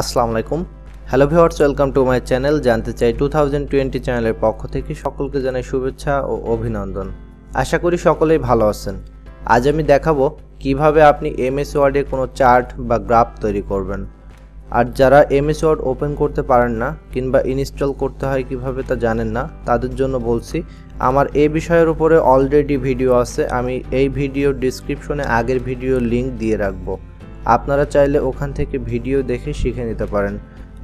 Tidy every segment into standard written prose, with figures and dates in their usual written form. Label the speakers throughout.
Speaker 1: আসসালামু আলাইকুম। Hello viewers, welcome to my channel জানতে চাই 2020 চ্যানেলের পক্ষ থেকে সকলকে জানাই শুভেচ্ছা ও অভিনন্দন। আশা করি সকলেই ভালো আছেন। আজ আমি দেখাবো কিভাবে আপনি এমএস ওয়ার্ডে কোনো চার্ট বা গ্রাফ তৈরি করবেন। আর যারা এমএস ওয়ার্ড ওপেন করতে পারেন না কিংবা ইনস্টল করতে হয় কিভাবে তা জানেন না, তাদের জন্য বলছি আমার এই বিষয়ের উপরে অলরেডি ভিডিও আছে। আমি এই ভিডিওর ডেসক্রিপশনে আগের ভিডিওর লিঙ্ক দিয়ে রাখবো। আপনারা চাইলে ওখান থেকে ভিডিও দেখে শিখে নিতে পারেন।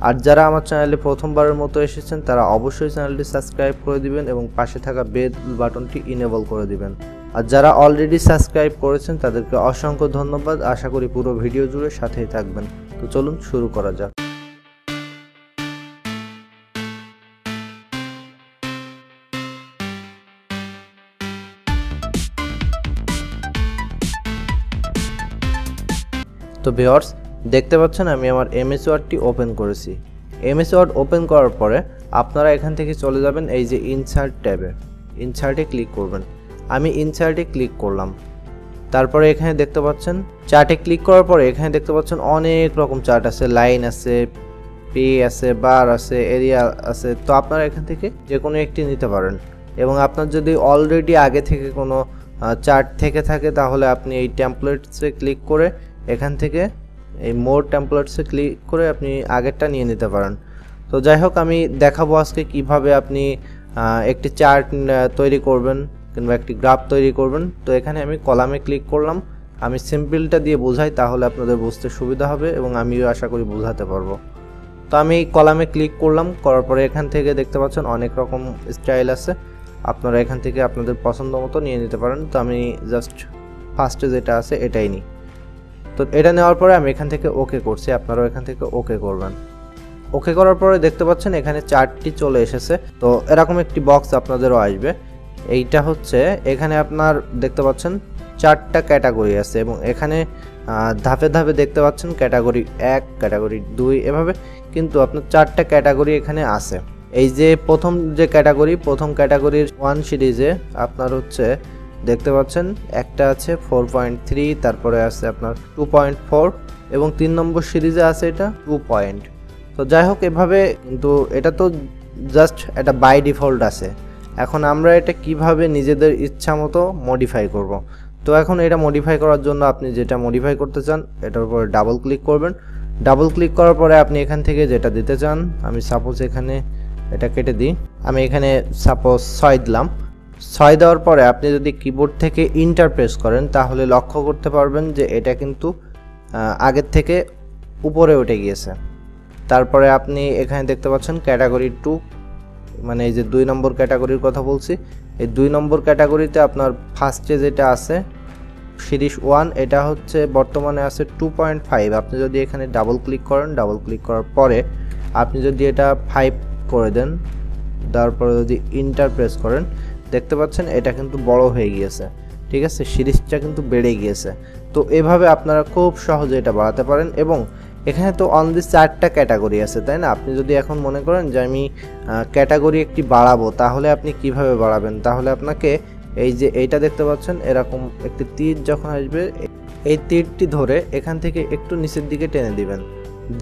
Speaker 1: আর যারা আমার চ্যানেলে প্রথমবারের মতো এসেছেন তারা অবশ্যই চ্যানেলটি সাবস্ক্রাইব করে দিবেন এবং পাশে থাকা বেল বাটনটি ইনেবল করে দিবেন। আর যারা অলরেডি সাবস্ক্রাইব করেছেন তাদেরকে অসংখ্য ধন্যবাদ। আশা করি পুরো ভিডিও জুড়ে সাথেই থাকবেন। তো চলুন শুরু করা যাক। তো ভিউয়ার্স, দেখতে পাচ্ছেন আমি আমার এমএস ওয়ার্ডটি ওপেন করেছি। এমএস ওয়ার্ড ওপেন করার পরে আপনারা এখান থেকে চলে যাবেন এই যে ইনসার্ট ট্যাবে, ইনসার্টে ক্লিক করবেন। আমি ইনসার্টে ক্লিক করলাম। তারপরে এখানে দেখতে পাচ্ছেন চার্টে ক্লিক করার পরে এখানে দেখতে পাচ্ছেন অনেক রকম চার্ট আছে, লাইন আছে, পে আছে, বার আছে, এরিয়া আছে। তো আপনারা এখান থেকে যে কোনো একটি নিতে পারেন। এবং আপনার যদি অলরেডি আগে থেকে কোনো চার্ট থেকে থাকে তাহলে আপনি এই টেমপ্লেটসে ক্লিক করে এখান থেকে এই মোর টেমপ্লেটসে ক্লিক করে আপনি আগেরটা নিয়ে নিতে পারেন। তো যাই হোক, আমি দেখাবো আজকে কিভাবে আপনি একটি চার্ট তৈরি করবেন কিংবা একটি গ্রাফ তৈরি করবেন। তো এখানে আমি কলামে ক্লিক করলাম। আমি সিম্পলটা দিয়ে বোঝাই, তাহলে আপনাদের বুঝতে সুবিধা হবে এবং আমিও আশা করি বোঝাতে পারবো। তো আমি কলামে ক্লিক করলাম, করার পরে এখান থেকে দেখতে পাচ্ছেন অনেক রকম স্টাইল আছে। আপনারা এখান থেকে আপনাদের পছন্দ মতো নিয়ে নিতে পারেন। তো আমি জাস্ট ফার্স্টে যেটা আছে এটাই নিই। তো এটা নেওয়ার পরে আমি এখান থেকে ওকে করছি, আপনারাও এখান থেকে ওকে করবেন। ওকে করার পরে দেখতে পাচ্ছেন এখানে চার্টটি চলে এসেছে। তো এরকম একটি বক্স আপনাদেরও আসবে। এইটা হচ্ছে এখানে আপনার দেখতে পাচ্ছেন 4টা ক্যাটাগরি আছে এবং এখানে ধাপে ধাপে দেখতে পাচ্ছেন ক্যাটাগরি 1, ক্যাটাগরি 2 এভাবে, কিন্তু আপনার 4টা ক্যাটাগরি এখানে আছে। এই যে প্রথম যে ক্যাটাগরি, প্রথম ক্যাটাগরির 1 সিরিজে আপনার হচ্ছে দেখতে পাচ্ছেন একটা আছে 4.3, তারপরে আছে আপনার 2.4 এবং 3 নম্বর সিরিজে আছে এটা 2 পয়েন্ট। তো যাই হোক, এভাবে কিন্তু এটা তো জাস্ট এটা বাই ডিফল্ট আছে। এখন আমরা এটা কিভাবে নিজেদের ইচ্ছা মতো মডিফাই করব। তো এখন এটা মডিফাই করার জন্য আপনি যেটা মডিফাই করতে চান এটার উপরে ডাবল ক্লিক করবেন। ডাবল ক্লিক করার পরে আপনি এখান থেকে যেটা দিতে চান, আমি সাপোজ এখানে এটা কেটে দিই, আমি এখানে সাপোজ 6 দিলাম। 6 দেওয়ার পরে আপনি যদি কিবোর্ড থেকে ইন্টার প্রেস করেন তাহলে লক্ষ্য করতে পারবেন যে এটা কিন্তু আগের থেকে উপরে উঠে গিয়েছে। তারপরে আপনি এখানে দেখতে পাচ্ছেন ক্যাটাগরি 2, মানে এই যে 2 নম্বর ক্যাটাগরির কথা বলছি। এই 2 নম্বর ক্যাটাগরিতে আপনার ফার্স্টে যেটা আছে সিরিজ 1, এটা হচ্ছে বর্তমানে আছে 2.5। আপনি যদি এখানে ডাবল ক্লিক করেন, ডাবল ক্লিক করার পরে আপনি যদি এটা 5 করে দেন, তারপরে যদি ইন্টার প্রেস করেন দেখতে পাচ্ছেন এটা কিন্তু বড় হয়ে গিয়েছে। ঠিক আছে, সিরিজটা কিন্তু বেড়ে গিয়েছে। তো এভাবে আপনারা খুব সহজে এটা বাড়াতে পারেন। এবং এখানে তো অনলি 4টা ক্যাটাগরি আছে, তাই না? আপনি যদি এখন মনে করেন যে আমি ক্যাটাগরি একটি বাড়াবো, তাহলে আপনি কিভাবে বাড়াবেন? তাহলে আপনাকে এই যে এইটা দেখতে পাচ্ছেন এরকম একটি তীর যখন আসবে, এই তীরটি ধরে এখান থেকে একটু নিচের দিকে টেনে দিবেন।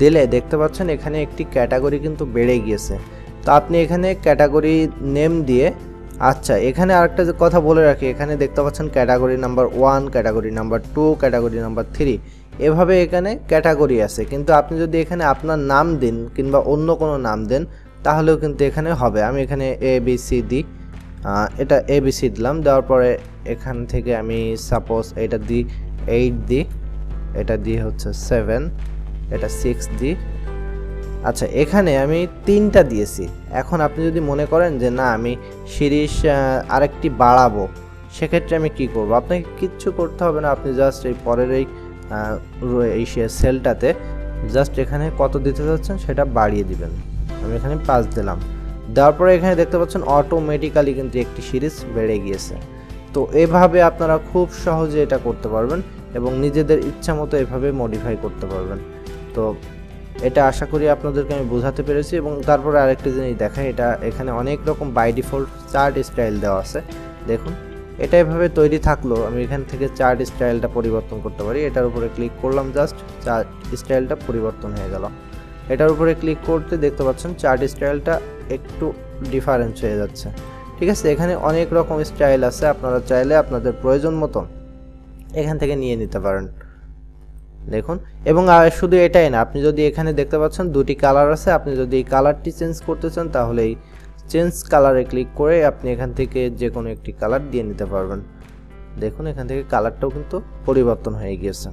Speaker 1: দিলে দেখতে পাচ্ছেন এখানে একটি ক্যাটাগরি কিন্তু বেড়ে গিয়েছে। তো আপনি এখানে ক্যাটাগরি নেম দিয়ে, আচ্ছা এখানে আরেকটা কথা বলে রাখি, এখানে দেখতে পাচ্ছেন category number 1, category number 2, category number 3 এভাবে এখানে ক্যাটাগরি আছে। কিন্তু আপনি যদি এখানে আপনার নাম দিন কিংবা অন্য কোনো নাম দেন তাহলেও কিন্তু এখানে হবে। আমি এখানে ABC দিই, এটা ABC দিলাম। দেওয়ার পরে এখান থেকে আমি সাপোজ এটা দিই 8 দিই, এটা দিয়ে হচ্ছে 7, এটা 6 দিই। আচ্ছা, এখানে আমি 3টা দিয়েছি। এখন আপনি যদি মনে করেন যে না আমি সিরিজ আরেকটি বাড়াবো, সেক্ষেত্রে আমি কি করব? আপনাকে কিচ্ছু করতে হবে না। আপনি জাস্ট এই পরের এই সেলটাতে জাস্ট এখানে কত দিতে যাচ্ছেন সেটা বাড়িয়ে দিবেন। আমি এখানে 5 দিলাম। দেওয়ার পরে এখানে দেখতে পাচ্ছেন অটোমেটিক্যালি কিন্তু একটি সিরিজ বেড়ে গিয়েছে। তো এভাবে আপনারা খুব সহজে এটা করতে পারবেন এবং নিজেদের ইচ্ছা মতো এভাবে মডিফাই করতে পারবেন। তো এটা আশা করি আপনাদেরকে আমি বোঝাতে পেরেছি। এবং তারপরে আরেকটা জিনিস দেখাই, এটা এখানে অনেক রকম বাই ডিফল্ট চার্ট স্টাইল দেওয়া আছে। দেখুন এটা এভাবে তৈরি থাকলো, আমি এখান থেকে চার্ট স্টাইলটা পরিবর্তন করতে পারি। এটার উপরে ক্লিক করলাম, জাস্ট চার্ট স্টাইলটা পরিবর্তন হয়ে গেল। এটার উপরে ক্লিক করতে দেখতে পাচ্ছেন চার্ট স্টাইলটা একটু ডিফারেন্স হয়ে যাচ্ছে। ঠিক আছে, এখানে অনেক রকম স্টাইল আছে, আপনারা চাইলে আপনাদের প্রয়োজন মতো এখান থেকে নিয়ে নিতে পারেন। দেখুন, এবং শুধু এটাই না, আপনি যদি এখানে দেখতে পাচ্ছেন দুটি কালার আছে, আপনি যদি এই কালারটি চেঞ্জ করতে চান তাহলে এই চেঞ্জ কালারে ক্লিক করে আপনি এখান থেকে যে কোনো একটি কালার দিয়ে নিতে পারবেন। দেখুন এখান থেকে কালারটাও কিন্তু পরিবর্তন হয়ে গিয়েছে।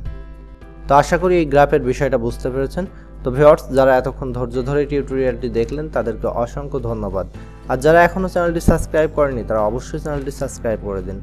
Speaker 1: তো আশা করি এই গ্রাফের বিষয়টা বুঝতে পেরেছেন। তো ভিউয়ার্স, যারা এতক্ষণ ধৈর্য ধরে টিউটোরিয়ালটি দেখলেন তাদেরকে অসংখ্য ধন্যবাদ। আর যারা এখনও চ্যানেলটি সাবস্ক্রাইব করেনি তারা অবশ্যই চ্যানেলটি সাবস্ক্রাইব করে দিন।